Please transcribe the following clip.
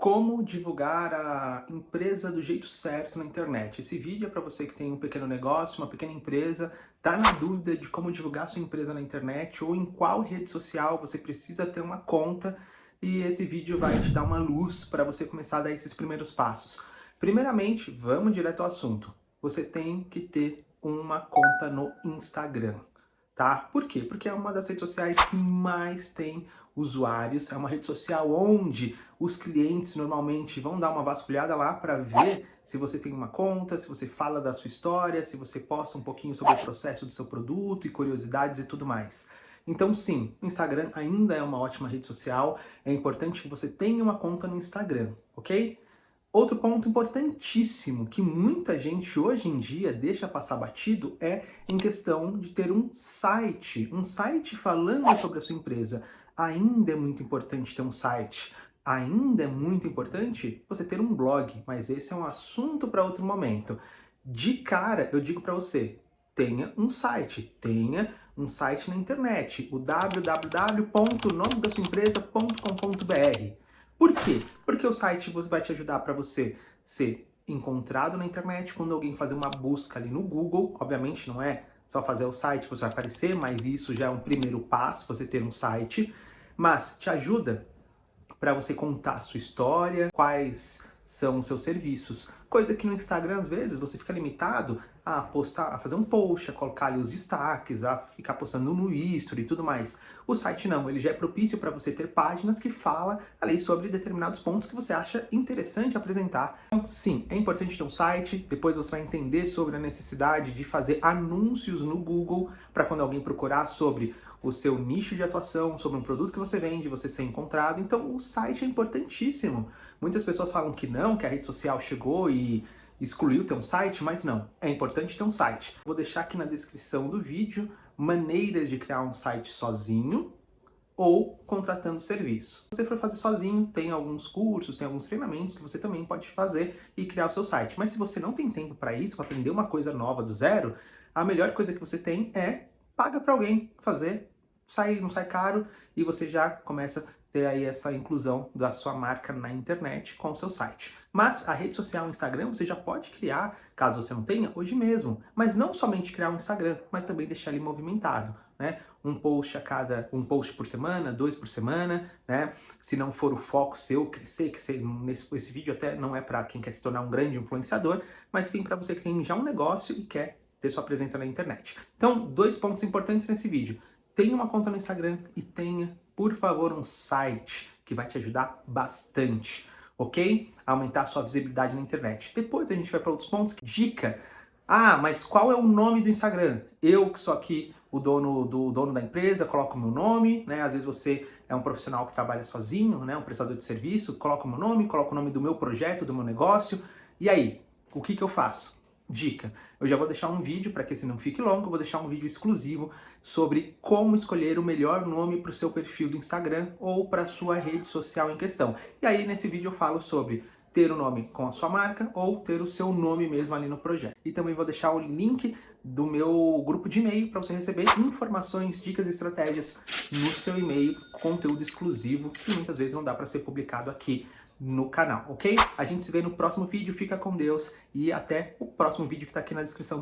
Como divulgar a empresa do jeito certo na internet. Esse vídeo é para você que tem um pequeno negócio, uma pequena empresa, tá na dúvida de como divulgar sua empresa na internet ou em qual rede social você precisa ter uma conta, e esse vídeo vai te dar uma luz para você começar a dar esses primeiros passos. Primeiramente, vamos direto ao assunto. Você tem que ter uma conta no Instagram. Tá? Por quê? Porque é uma das redes sociais que mais tem usuários, é uma rede social onde os clientes normalmente vão dar uma vasculhada lá para ver se você tem uma conta, se você fala da sua história, se você posta um pouquinho sobre o processo do seu produto e curiosidades e tudo mais. Então sim, o Instagram ainda é uma ótima rede social, é importante que você tenha uma conta no Instagram, ok? Outro ponto importantíssimo que muita gente hoje em dia deixa passar batido é em questão de ter um site falando sobre a sua empresa. Ainda é muito importante ter um site, ainda é muito importante você ter um blog, mas esse é um assunto para outro momento. De cara, eu digo para você, tenha um site na internet, o www.nomedasuaempresa.com.br. Por quê? Porque o site vai te ajudar para você ser encontrado na internet quando alguém fazer uma busca ali no Google. Obviamente não é só fazer o site que você vai aparecer, mas isso já é um primeiro passo, você ter um site. Mas te ajuda para você contar a sua história, quais são os seus serviços. Coisa que no Instagram, às vezes, você fica limitado a postar, a fazer um post, a colocar ali os destaques, a ficar postando no history e tudo mais. O site não, ele já é propício para você ter páginas que falam ali sobre determinados pontos que você acha interessante apresentar. Então, sim, é importante ter um site, depois você vai entender sobre a necessidade de fazer anúncios no Google para quando alguém procurar sobre o seu nicho de atuação, sobre um produto que você vende, você ser encontrado. Então o site é importantíssimo. Muitas pessoas falam que não, que a rede social chegou e excluiu ter um site, mas não, é importante ter um site. Vou deixar aqui na descrição do vídeo maneiras de criar um site sozinho ou contratando serviço. Se você for fazer sozinho, tem alguns cursos, tem alguns treinamentos que você também pode fazer e criar o seu site. Mas se você não tem tempo para isso, para aprender uma coisa nova do zero, a melhor coisa que você tem é paga para alguém fazer, não sai caro, e você já começa a ter aí essa inclusão da sua marca na internet com o seu site. Mas a rede social Instagram você já pode criar, caso você não tenha, hoje mesmo. Mas não somente criar um Instagram, mas também deixar ele movimentado, né? Um post por semana, 2 por semana, né? Se não for o foco seu crescer, esse vídeo até não é para quem quer se tornar um grande influenciador, mas sim para você que tem já um negócio e quer ter sua presença na internet. Então, 2 pontos importantes nesse vídeo. Tenha uma conta no Instagram e tenha, por favor, um site que vai te ajudar bastante, ok? A aumentar a sua visibilidade na internet. Depois a gente vai para outros pontos. Dica! Ah, mas qual é o nome do Instagram? Eu que sou aqui o dono da empresa, coloco o meu nome, né? Às vezes você é um profissional que trabalha sozinho, né? Um prestador de serviço, coloco o meu nome, coloco o nome do meu projeto, do meu negócio. E aí, o que eu faço? Dica, eu já vou deixar um vídeo, para que esse não fique longo, eu vou deixar um vídeo exclusivo sobre como escolher o melhor nome para o seu perfil do Instagram ou para a sua rede social em questão. E aí nesse vídeo eu falo sobre ter o nome com a sua marca ou ter o seu nome mesmo ali no projeto. E também vou deixar o link do meu grupo de e-mail para você receber informações, dicas e estratégias no seu e-mail, conteúdo exclusivo que muitas vezes não dá para ser publicado aqui no canal, ok? A gente se vê no próximo vídeo, fica com Deus e até o próximo vídeo que está aqui na descrição do